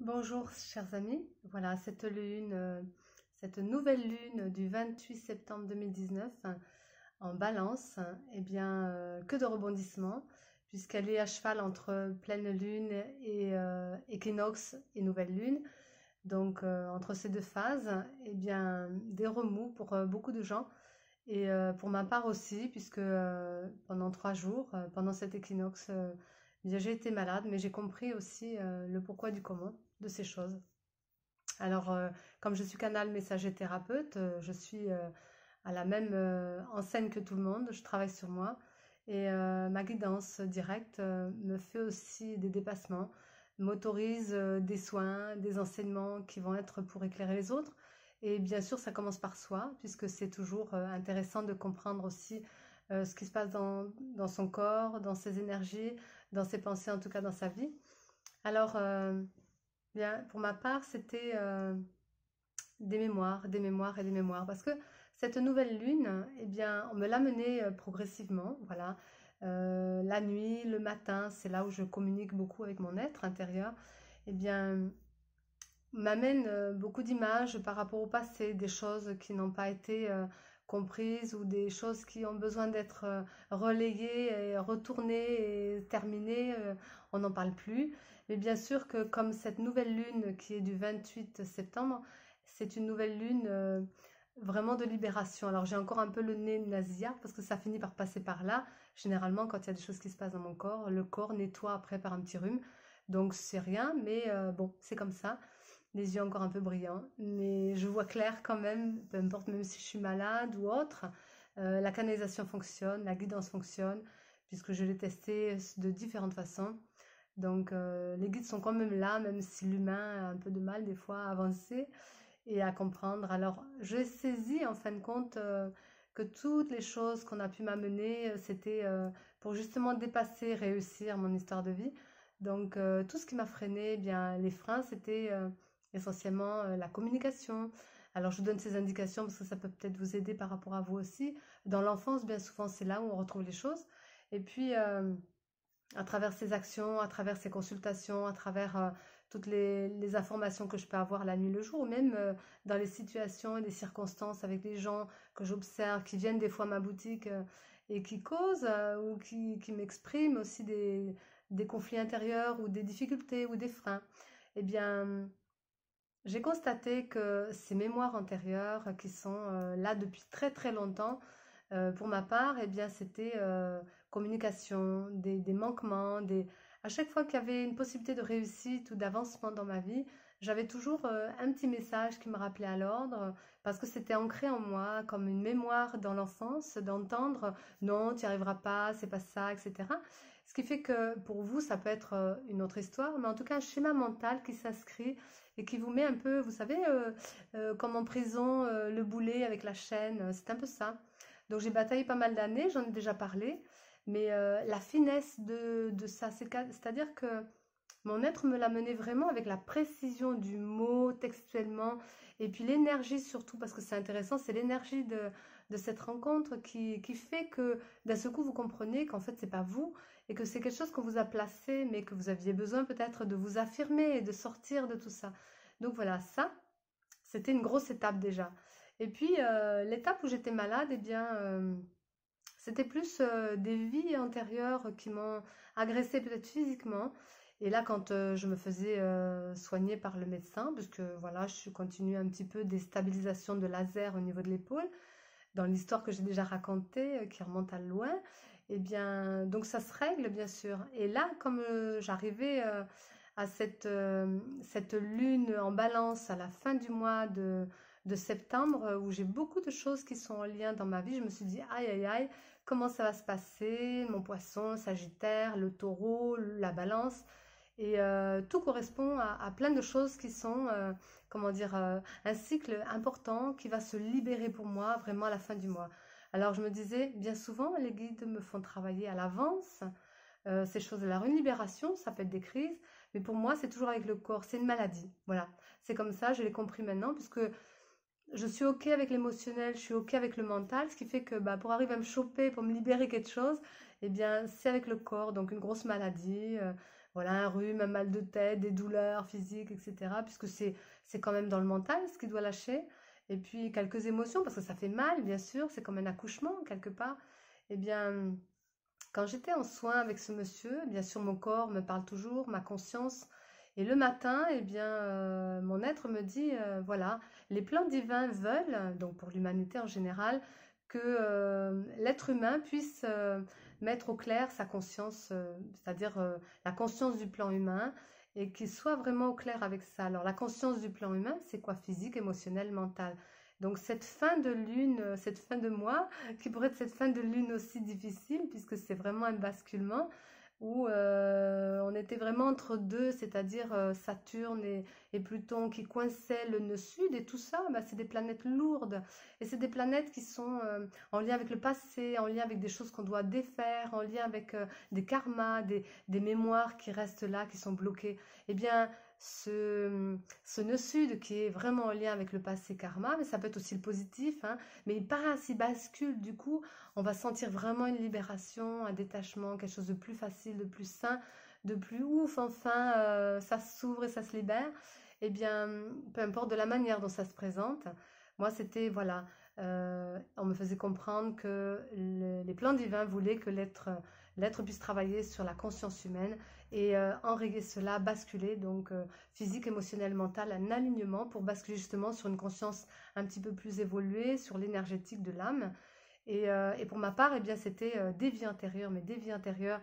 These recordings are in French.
Bonjour chers amis, voilà cette lune, cette nouvelle lune du 28 septembre 2019 en balance, eh bien que de rebondissements puisqu'elle est à cheval entre pleine lune et équinoxe et nouvelle lune. Donc entre ces deux phases, eh bien des remous pour beaucoup de gens et pour ma part aussi puisque pendant 3 jours, pendant cet équinoxe, eh bien, j'ai été malade mais j'ai compris aussi le pourquoi du comment de ces choses. Alors, comme je suis canal messager thérapeute, je suis à la même enseigne que tout le monde, je travaille sur moi et ma guidance directe me fait aussi des dépassements, m'autorise des soins, des enseignements qui vont être pour éclairer les autres. Et bien sûr, ça commence par soi, puisque c'est toujours intéressant de comprendre aussi ce qui se passe dans son corps, dans ses énergies, dans ses pensées, en tout cas dans sa vie. Alors, bien, pour ma part, c'était des mémoires et des mémoires. Parce que cette nouvelle lune, eh bien, on me l'a menée progressivement. Voilà. La nuit, le matin, c'est là où je communique beaucoup avec mon être intérieur. Eh bien, m'amène beaucoup d'images par rapport au passé, des choses qui n'ont pas été comprises ou des choses qui ont besoin d'être relayées et retournées et terminées. On n'en parle plus. Mais bien sûr que comme cette nouvelle lune qui est du 28 septembre, c'est une nouvelle lune vraiment de libération. Alors j'ai encore un peu le nez nasillard parce que ça finit par passer par là. Généralement, quand il y a des choses qui se passent dans mon corps, le corps nettoie après par un petit rhume. Donc c'est rien, mais bon, c'est comme ça. Les yeux encore un peu brillants, mais je vois clair quand même, peu importe, même si je suis malade ou autre. La canalisation fonctionne, la guidance fonctionne, puisque je l'ai testé de différentes façons. Donc les guides sont quand même là, même si l'humain a un peu de mal des fois à avancer et à comprendre. Alors je saisis en fin de compte que toutes les choses qu'on a pu m'amener, c'était pour justement dépasser, réussir mon histoire de vie. Donc tout ce qui m'a freiné, eh bien les freins, c'était essentiellement la communication. Alors je vous donne ces indications parce que ça peut peut-être vous aider par rapport à vous aussi. Dans l'enfance, bien souvent, c'est là où on retrouve les choses. Et puis à travers ces actions, à travers ces consultations, à travers toutes les informations que je peux avoir la nuit, le jour, ou même dans les situations et les circonstances avec les gens que j'observe, qui viennent des fois à ma boutique et qui causent ou qui m'expriment aussi des conflits intérieurs ou des difficultés ou des freins. Eh bien, j'ai constaté que ces mémoires antérieures qui sont là depuis très très longtemps, pour ma part, eh bien, c'était communication, des manquements, à chaque fois qu'il y avait une possibilité de réussite ou d'avancement dans ma vie, j'avais toujours un petit message qui me rappelait à l'ordre parce que c'était ancré en moi comme une mémoire dans l'enfance d'entendre non, tu n'y arriveras pas, c'est pas ça, etc. Ce qui fait que pour vous, ça peut être une autre histoire, mais en tout cas un schéma mental qui s'inscrit et qui vous met un peu, vous savez, comme en prison, le boulet avec la chaîne, c'est un peu ça. Donc j'ai bataillé pas mal d'années, j'en ai déjà parlé, mais la finesse de ça, c'est-à-dire que mon être me l'a mené vraiment avec la précision du mot textuellement, et puis l'énergie surtout, parce que c'est intéressant, c'est l'énergie de cette rencontre qui fait que d'un seul coup vous comprenez qu'en fait c'est pas vous, et que c'est quelque chose qu'on vous a placé, mais que vous aviez besoin peut-être de vous affirmer et de sortir de tout ça. Donc voilà, ça, c'était une grosse étape déjà. Et puis, l'étape où j'étais malade, eh bien, c'était plus des vies antérieures qui m'ont agressée peut-être physiquement. Et là, quand je me faisais soigner par le médecin, puisque voilà, je continue un petit peu des stabilisations de laser au niveau de l'épaule, dans l'histoire que j'ai déjà racontée, qui remonte à loin, eh bien, donc ça se règle bien sûr. Et là, comme j'arrivais à cette lune en balance à la fin du mois de septembre, où j'ai beaucoup de choses qui sont en lien dans ma vie, je me suis dit, aïe, aïe, aïe, comment ça va se passer? Mon poisson, Sagittaire, le taureau, la balance. Et tout correspond à plein de choses qui sont, comment dire, un cycle important qui va se libérer pour moi vraiment à la fin du mois. Alors je me disais, bien souvent, les guides me font travailler à l'avance ces choses-là. Alors une libération, ça peut être des crises, mais pour moi, c'est toujours avec le corps, c'est une maladie. Voilà, c'est comme ça, je l'ai compris maintenant, puisque je suis OK avec l'émotionnel, je suis OK avec le mental, ce qui fait que bah, pour arriver à me choper, pour me libérer quelque chose, eh bien, c'est avec le corps, donc une grosse maladie. voilà, un rhume, un mal de tête, des douleurs physiques, etc. Puisque c'est quand même dans le mental ce qui doit lâcher. Et puis quelques émotions, parce que ça fait mal, bien sûr, c'est comme un accouchement quelque part. Eh bien, quand j'étais en soins avec ce monsieur, bien sûr, mon corps me parle toujours, ma conscience. Et le matin, eh bien, mon être me dit, voilà, les plans divins veulent, donc pour l'humanité en général, que l'être humain puisse mettre au clair sa conscience, c'est-à-dire la conscience du plan humain, et qu'il soit vraiment au clair avec ça. Alors, la conscience du plan humain, c'est quoi? Physique, émotionnel, mental. Donc, cette fin de lune, cette fin de mois, qui pourrait être cette fin de lune aussi difficile, puisque c'est vraiment un basculement où on était vraiment entre deux, c'est-à-dire Saturne et Pluton qui coinçaient le nœud sud, et tout ça, bah, c'est des planètes lourdes, et c'est des planètes qui sont en lien avec le passé, en lien avec des choses qu'on doit défaire, en lien avec des karmas, des mémoires qui restent là, qui sont bloquées. Eh bien, ce nœud sud qui est vraiment en lien avec le passé karma, mais ça peut être aussi le positif, hein, mais il part s'il bascule, du coup, on va sentir vraiment une libération, un détachement, quelque chose de plus facile, de plus sain, de plus ouf, enfin, ça s'ouvre et ça se libère. Eh bien, peu importe de la manière dont ça se présente, moi c'était, voilà, on me faisait comprendre que les plans divins voulaient que l'être puisse travailler sur la conscience humaine et enrayer cela, basculer, donc physique, émotionnel, mental, un alignement pour basculer justement sur une conscience un petit peu plus évoluée, sur l'énergétique de l'âme. Et pour ma part, eh bien, c'était des vies antérieures, mais des vies antérieures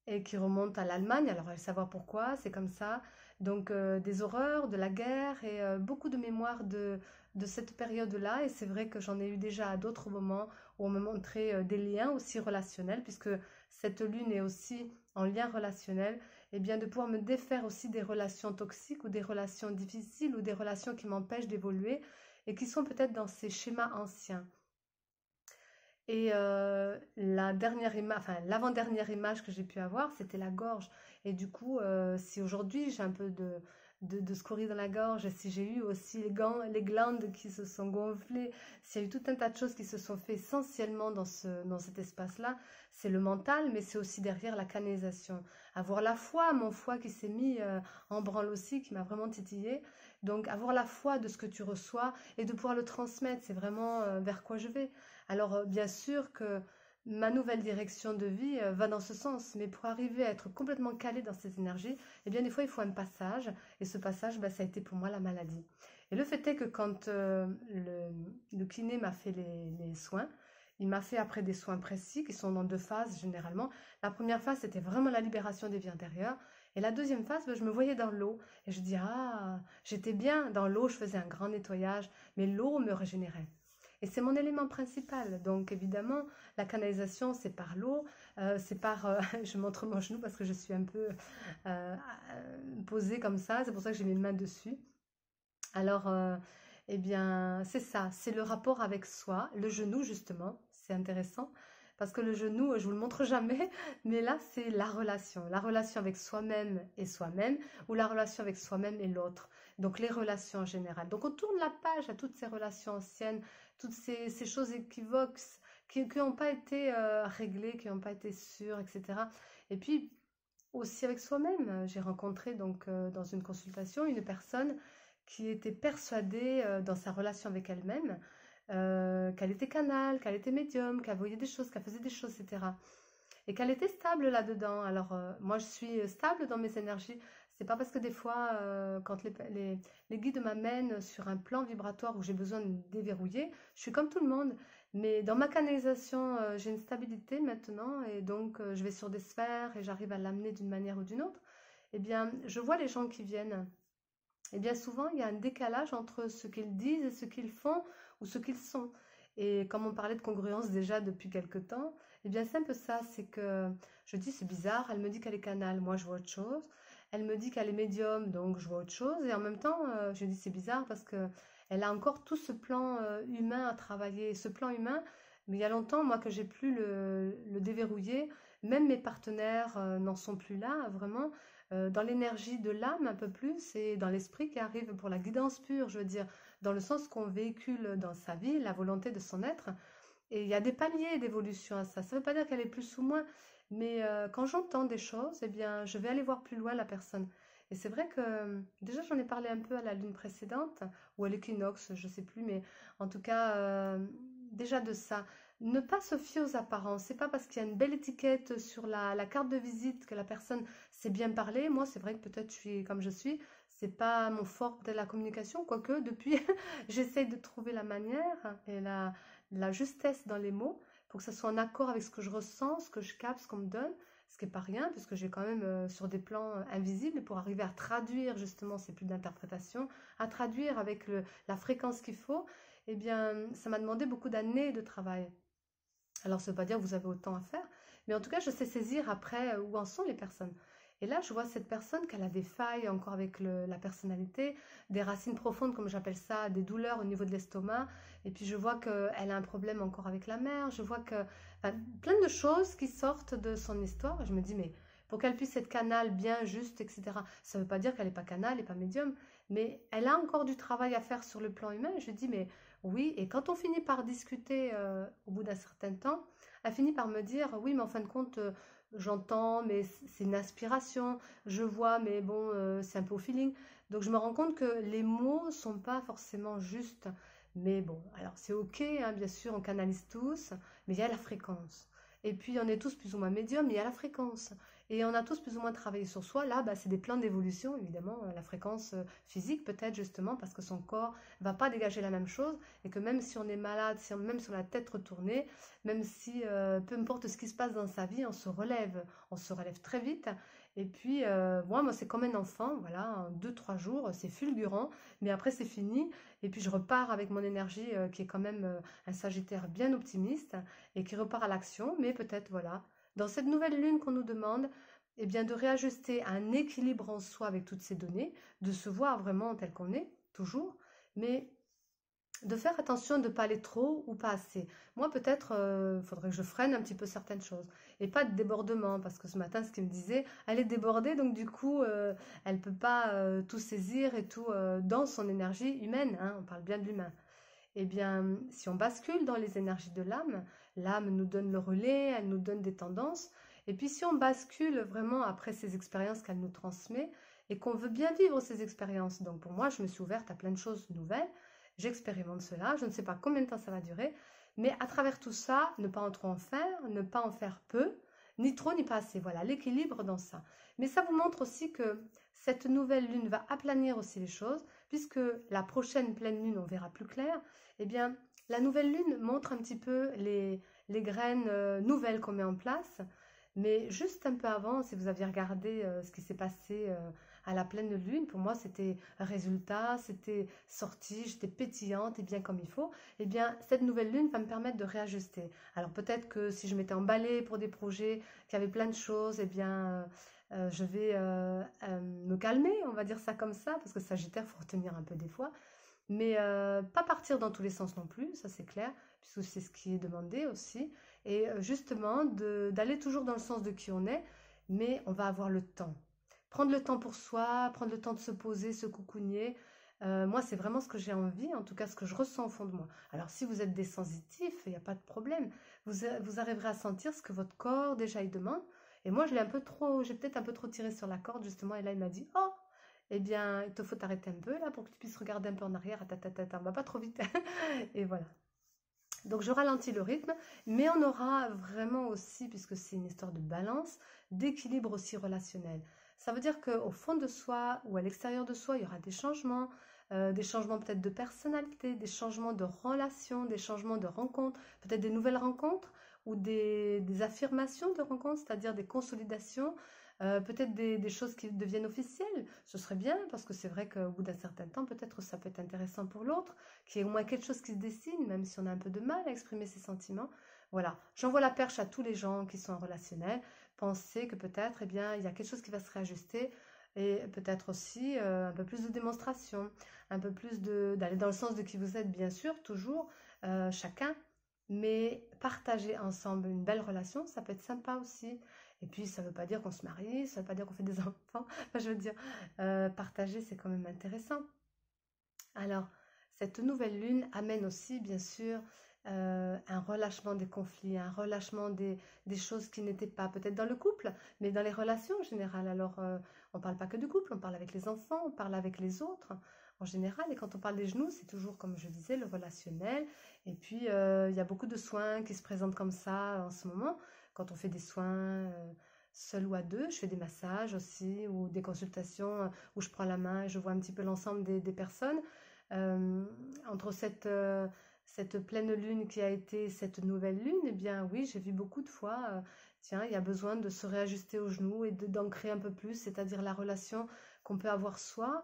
et qui remontent à l'Allemagne. Alors, elle savoir pourquoi, c'est comme ça. Donc, des horreurs, de la guerre et beaucoup de mémoire de cette période-là. Et c'est vrai que j'en ai eu déjà à d'autres moments où on me montrait des liens aussi relationnels, puisque cette lune est aussi en lien relationnel. Et bien, de pouvoir me défaire aussi des relations toxiques ou des relations difficiles ou des relations qui m'empêchent d'évoluer et qui sont peut-être dans ces schémas anciens. Et la dernière image, enfin l'avant-dernière image que j'ai pu avoir, c'était la gorge. Et du coup, si aujourd'hui j'ai un peu de scorie dans la gorge, si j'ai eu aussi les glandes qui se sont gonflées, s'il y a eu tout un tas de choses qui se sont fait essentiellement dans cet espace-là, c'est le mental, mais c'est aussi derrière la canalisation. Avoir la foi, mon foie qui s'est mis en branle aussi, qui m'a vraiment titillé. Donc avoir la foi de ce que tu reçois et de pouvoir le transmettre, c'est vraiment vers quoi je vais. Alors, bien sûr que ma nouvelle direction de vie va dans ce sens, mais pour arriver à être complètement calé dans ces énergies, eh bien, des fois, il faut un passage, et ce passage, bah, ça a été pour moi la maladie. Et le fait est que quand le kiné m'a fait les soins, il m'a fait après des soins précis qui sont dans deux phases généralement. La première phase, c'était vraiment la libération des vies intérieures. Et la deuxième phase, bah, je me voyais dans l'eau. Et je dis, ah, j'étais bien dans l'eau, je faisais un grand nettoyage, mais l'eau me régénérait. Et c'est mon élément principal. Donc évidemment, la canalisation, c'est par l'eau, c'est par... je montre mon genou parce que je suis un peu euh, posée comme ça, c'est pour ça que j'ai mes mains dessus. Alors, eh bien, c'est ça, c'est le rapport avec soi, le genou justement, c'est intéressant. Parce que le genou, je vous le montre jamais, mais là, c'est la relation avec soi-même et soi-même, ou la relation avec soi-même et l'autre. Donc, les relations en général. Donc, on tourne la page à toutes ces relations anciennes, toutes ces choses équivoques qui n'ont pas été réglées, qui n'ont pas été sûres, etc. Et puis, aussi avec soi-même. J'ai rencontré donc dans une consultation une personne qui était persuadée dans sa relation avec elle-même qu'elle était canal, qu'elle était médium, qu'elle voyait des choses, qu'elle faisait des choses, etc. Et qu'elle était stable là-dedans. Alors moi je suis stable dans mes énergies. C'est pas parce que des fois quand les guides m'amènent sur un plan vibratoire où j'ai besoin de déverrouiller, je suis comme tout le monde. Mais dans ma canalisation, j'ai une stabilité maintenant et donc je vais sur des sphères et j'arrive à l'amener d'une manière ou d'une autre. Eh bien, je vois les gens qui viennent. Et bien souvent, il y a un décalage entre ce qu'ils disent et ce qu'ils font ou ce qu'ils sont. Et comme on parlait de congruence déjà depuis quelque temps, eh bien c'est un peu ça, c'est que je dis c'est bizarre, elle me dit qu'elle est canal, moi je vois autre chose. Elle me dit qu'elle est médium, donc je vois autre chose. Et en même temps, je dis c'est bizarre parce que elle a encore tout ce plan humain à travailler. Et ce plan humain, mais il y a longtemps, moi, que j'ai pu le déverrouiller, même mes partenaires n'en sont plus là, vraiment dans l'énergie de l'âme un peu plus et dans l'esprit qui arrive pour la guidance pure, je veux dire, dans le sens qu'on véhicule dans sa vie, la volonté de son être. Et il y a des paliers d'évolution à ça. Ça ne veut pas dire qu'elle est plus ou moins, Mais quand j'entends des choses, eh bien, je vais aller voir plus loin la personne. Et c'est vrai que déjà j'en ai parlé un peu à la lune précédente ou à l'équinoxe, je sais plus, mais en tout cas déjà de ça. Ne pas se fier aux apparences. C'est pas parce qu'il y a une belle étiquette sur la carte de visite que la personne sait bien parler. Moi, c'est vrai que peut-être je suis comme je suis. C'est pas mon fort peut-être la communication, quoique depuis j'essaie de trouver la manière et la justesse dans les mots pour que ça soit en accord avec ce que je ressens, ce que je capte, ce qu'on me donne, ce qui n'est pas rien, puisque j'ai quand même sur des plans invisibles, pour arriver à traduire justement, c'est plus d'interprétation, à traduire avec la fréquence qu'il faut, eh bien, ça m'a demandé beaucoup d'années de travail. Alors, ça ne veut pas dire que vous avez autant à faire, mais en tout cas, je sais saisir après où en sont les personnes. Et là, je vois cette personne qu'elle a des failles encore avec la personnalité, des racines profondes, comme j'appelle ça, des douleurs au niveau de l'estomac. Et puis, je vois qu'elle a un problème encore avec la mère. Je vois que, enfin, plein de choses qui sortent de son histoire. Et je me dis, mais pour qu'elle puisse être canal bien, juste, etc. Ça ne veut pas dire qu'elle n'est pas canal et pas médium, mais elle a encore du travail à faire sur le plan humain. Je dis, mais oui, et quand on finit par discuter au bout d'un certain temps, elle finit par me dire, oui, mais en fin de compte, j'entends, mais c'est une inspiration, je vois, mais bon, c'est un peu au feeling. Donc je me rends compte que les mots sont pas forcément justes. Mais bon, alors c'est ok, hein, bien sûr, on canalise tous, mais il y a la fréquence. Et puis on est tous plus ou moins médiums, mais il y a la fréquence. Et on a tous plus ou moins travaillé sur soi. Là, bah, c'est des plans d'évolution, évidemment, la fréquence physique peut-être justement, parce que son corps va pas dégager la même chose, et que même si on est malade, même si on a la tête retournée, même si peu importe ce qui se passe dans sa vie, on se relève très vite. Et puis moi c'est comme un enfant, voilà, en 2-3 jours, c'est fulgurant, mais après c'est fini. Et puis je repars avec mon énergie qui est quand même un Sagittaire bien optimiste et qui repart à l'action. Mais peut-être voilà, dans cette nouvelle lune qu'on nous demande, eh bien de réajuster un équilibre en soi avec toutes ces données, de se voir vraiment tel qu'on est toujours, mais de faire attention de ne pas aller trop ou pas assez. Moi, peut-être, il faudrait que je freine un petit peu certaines choses. Et pas de débordement, parce que ce matin, ce qu'il me disait, elle est débordée, donc du coup, elle ne peut pas tout saisir et tout dans son énergie humaine, hein, on parle bien de l'humain. Eh bien, si on bascule dans les énergies de l'âme, l'âme nous donne le relais, elle nous donne des tendances. Et puis, si on bascule vraiment après ces expériences qu'elle nous transmet et qu'on veut bien vivre ces expériences, donc pour moi, je me suis ouverte à plein de choses nouvelles, j'expérimente cela, je ne sais pas combien de temps ça va durer, mais à travers tout ça, ne pas en trop en faire, ne pas en faire peu, ni trop ni pas assez. Voilà, l'équilibre dans ça. Mais ça vous montre aussi que cette nouvelle lune va aplanir aussi les choses, puisque la prochaine pleine lune, on verra plus clair. Eh bien, la nouvelle lune montre un petit peu les graines nouvelles qu'on met en place. Mais juste un peu avant, si vous aviez regardé ce qui s'est passé à la pleine lune, pour moi c'était résultat, c'était sorti, j'étais pétillante et bien comme il faut. Eh bien, cette nouvelle lune va me permettre de réajuster. Alors peut-être que si je m'étais emballée pour des projets qui avaient plein de choses, eh bien je vais me calmer, on va dire ça comme ça, parce que Sagittaire, il faut retenir un peu des fois. Mais pas partir dans tous les sens non plus, ça c'est clair, puisque c'est ce qui est demandé aussi. Et justement, d'aller toujours dans le sens de qui on est, mais on va avoir le temps. Prendre le temps pour soi, prendre le temps de se poser, se coucougner. Moi, c'est vraiment ce que j'ai envie, en tout cas ce que je ressens au fond de moi. Alors, si vous êtes des sensitifs, il n'y a pas de problème. Vous arriverez à sentir ce que votre corps déjà il demande. Et moi, j'ai peut-être un peu trop tiré sur la corde justement. Et là, il m'a dit, oh, eh bien, il te faut t'arrêter un peu là pour que tu puisses regarder un peu en arrière. On va pas trop vite. Et voilà. Donc je ralentis le rythme, mais on aura vraiment aussi, puisque c'est une histoire de balance, d'équilibre aussi relationnel. Ça veut dire qu'au fond de soi ou à l'extérieur de soi, il y aura des changements peut-être de personnalité, des changements de relations, des changements de rencontres, peut-être des nouvelles rencontres ou des affirmations de rencontres, c'est-à-dire des consolidations, peut-être des choses qui deviennent officielles. Ce serait bien parce que c'est vrai qu'au bout d'un certain temps, peut-être ça peut être intéressant pour l'autre, qu'il y ait au moins quelque chose qui se dessine, même si on a un peu de mal à exprimer ses sentiments. Voilà, j'envoie la perche à tous les gens qui sont en relationnel. Pensez que peut-être, eh bien, il y a quelque chose qui va se réajuster et peut-être aussi un peu plus de démonstration, un peu plus d'aller dans le sens de qui vous êtes, bien sûr, toujours, chacun, mais partager ensemble une belle relation, ça peut être sympa aussi. Et puis, ça ne veut pas dire qu'on se marie, ça ne veut pas dire qu'on fait des enfants. Enfin, je veux dire, partager, c'est quand même intéressant. Alors, cette nouvelle lune amène aussi, bien sûr, un relâchement des conflits, un relâchement des choses qui n'étaient pas peut-être dans le couple, mais dans les relations en général. Alors, on ne parle pas que du couple, on parle avec les enfants, on parle avec les autres en général. Et quand on parle des genoux, c'est toujours, comme je disais, le relationnel. Et puis, il y a beaucoup de soins qui se présentent comme ça en ce moment. Quand on fait des soins seul ou à deux, je fais des massages aussi, ou des consultations où je prends la main et je vois un petit peu l'ensemble des personnes. Euh, entre cette pleine lune qui a été cette nouvelle lune, eh bien oui, j'ai vu beaucoup de fois, tiens, il y a besoin de se réajuster aux genoux et d'ancrer un peu plus, c'est-à-dire la relation qu'on peut avoir soi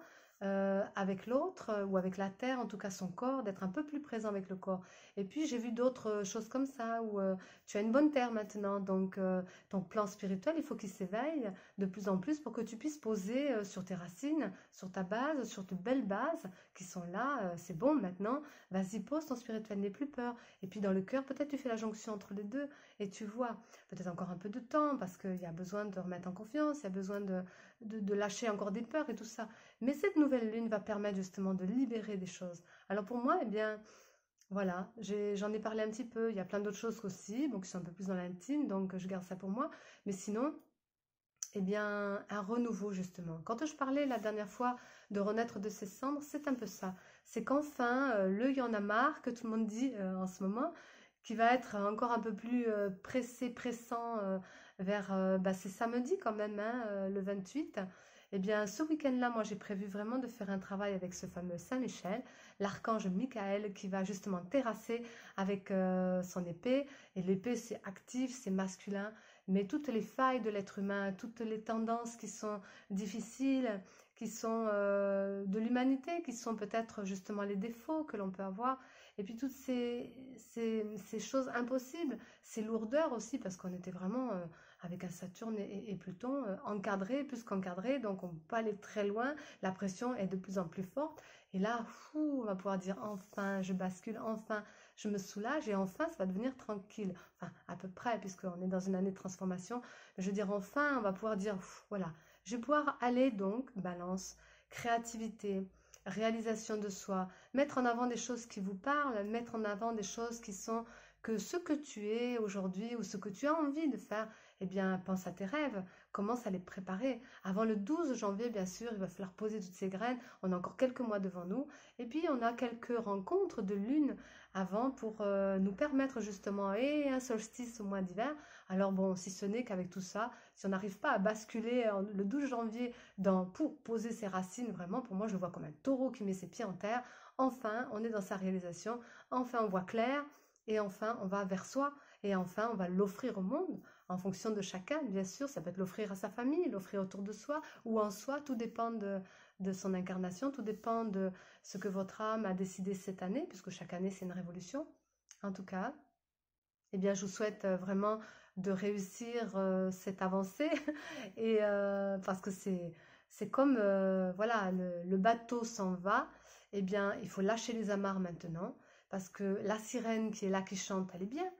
avec l'autre ou avec la terre, en tout cas son corps, d'être un peu plus présent avec le corps. Et puis j'ai vu d'autres choses comme ça où tu as une bonne terre maintenant, donc ton plan spirituel, il faut qu'il s'éveille de plus en plus pour que tu puisses poser sur tes racines, sur ta base, sur de belles bases qui sont là. C'est bon maintenant, vas-y, pose ton spirituel, n'aie plus peur. Et puis dans le cœur, peut-être tu fais la jonction entre les deux et tu vois, peut-être encore un peu de temps parce qu'il y a besoin de remettre en confiance, il y a besoin de lâcher encore des peurs et tout ça. Mais cette nouvelle lune va permettre justement de libérer des choses. Alors pour moi, eh bien, voilà, j'en ai parlé un petit peu. Il y a plein d'autres choses aussi, bon, qui sont un peu plus dans l'intime, donc je garde ça pour moi. Mais sinon, eh bien, un renouveau justement. Quand je parlais la dernière fois de renaître de ses cendres, c'est un peu ça. C'est qu'enfin, le y en a marre, que tout le monde dit en ce moment, qui va être encore un peu plus pressé, pressant vers, bah, c'est samedi quand même, hein, le 28. Eh bien, ce week-end-là, moi, j'ai prévu vraiment de faire un travail avec ce fameux Saint-Michel, l'archange Michael, qui va justement terrasser avec son épée. Et l'épée, c'est actif, c'est masculin, mais toutes les failles de l'être humain, toutes les tendances qui sont difficiles, qui sont de l'humanité, qui sont peut-être justement les défauts que l'on peut avoir, et puis toutes ces choses impossibles, ces lourdeurs aussi, parce qu'on était vraiment avec un Saturne et Pluton encadrés, plus qu'encadrés, donc on ne peut pas aller très loin, la pression est de plus en plus forte, et là, fou, on va pouvoir dire enfin, je bascule, enfin, je me soulage, et enfin, ça va devenir tranquille, enfin, à peu près, puisqu'on est dans une année de transformation, je veux dire, enfin, on va pouvoir dire, voilà, je vais pouvoir aller donc, balance, créativité, réalisation de soi, mettre en avant des choses qui vous parlent, mettre en avant des choses qui sont que ce que tu es aujourd'hui ou ce que tu as envie de faire, eh bien, pense à tes rêves, commence à les préparer. Avant le 12 janvier, bien sûr, il va falloir poser toutes ces graines. On a encore quelques mois devant nous. Et puis, on a quelques rencontres de lune avant pour nous permettre justement, et un solstice au mois d'hiver. Alors bon, si ce n'est qu'avec tout ça, si on n'arrive pas à basculer le 12 janvier pour poser ses racines, vraiment, pour moi, je le vois comme un taureau qui met ses pieds en terre. Enfin, on est dans sa réalisation. Enfin, on voit clair. Et enfin, on va vers soi. Et enfin, on va l'offrir au monde en fonction de chacun. Bien sûr, ça peut être l'offrir à sa famille, l'offrir autour de soi ou en soi. Tout dépend de son incarnation. Tout dépend de ce que votre âme a décidé cette année, puisque chaque année, c'est une révolution. En tout cas, eh bien, je vous souhaite vraiment de réussir cette avancée et parce que c'est comme voilà le bateau s'en va, eh bien il faut lâcher les amarres maintenant parce que la sirène qui est là qui chante elle est bien,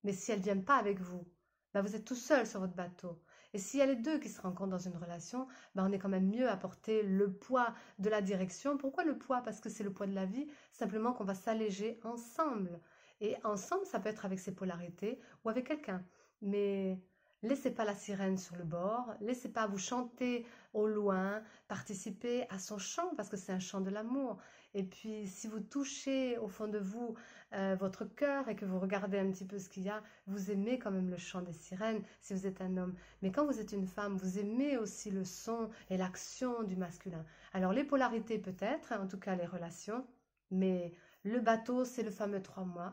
mais si elle vient pas avec vous, bah, vous êtes tout seul sur votre bateau. Et s'il y a les deux qui se rencontrent dans une relation, bah, on est quand même mieux à porter le poids de la direction. Pourquoi le poids? Parce que c'est le poids de la vie, simplement qu'on va s'alléger ensemble. Et ensemble, ça peut être avec ses polarités ou avec quelqu'un. Mais laissez pas la sirène sur le bord, laissez pas vous chanter au loin, participer à son chant parce que c'est un chant de l'amour. Et puis, si vous touchez au fond de vous votre cœur et que vous regardez un petit peu ce qu'il y a, vous aimez quand même le chant des sirènes si vous êtes un homme. Mais quand vous êtes une femme, vous aimez aussi le son et l'action du masculin. Alors, les polarités peut-être, en tout cas les relations, mais le bateau, c'est le fameux 3 mois,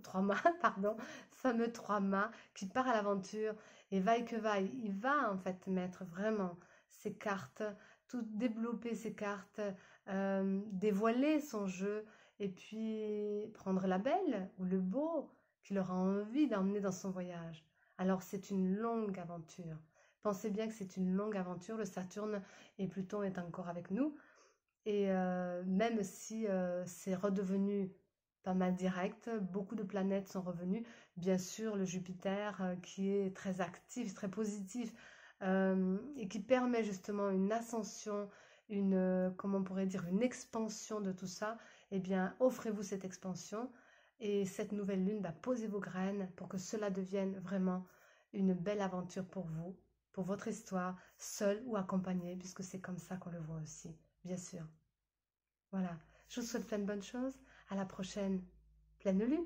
3 mois, pardon, fameux 3 mâts qui part à l'aventure et vaille que vaille, il va en fait mettre vraiment ses cartes, tout développer ses cartes, dévoiler son jeu et puis prendre la belle ou le beau qu'il aura envie d'emmener dans son voyage. Alors c'est une longue aventure. Pensez bien que c'est une longue aventure. Le Saturne et Pluton est encore avec nous. Et même si c'est redevenu pas mal direct, beaucoup de planètes sont revenues. Bien sûr, le Jupiter qui est très actif, très positif et qui permet justement une ascension, comment on pourrait dire, une expansion de tout ça. Eh bien, offrez-vous cette expansion. Et cette nouvelle lune va poser vos graines pour que cela devienne vraiment une belle aventure pour votre histoire, seul ou accompagné, puisque c'est comme ça qu'on le voit aussi, bien sûr. Voilà, je vous souhaite plein de bonnes choses. À la prochaine pleine lune.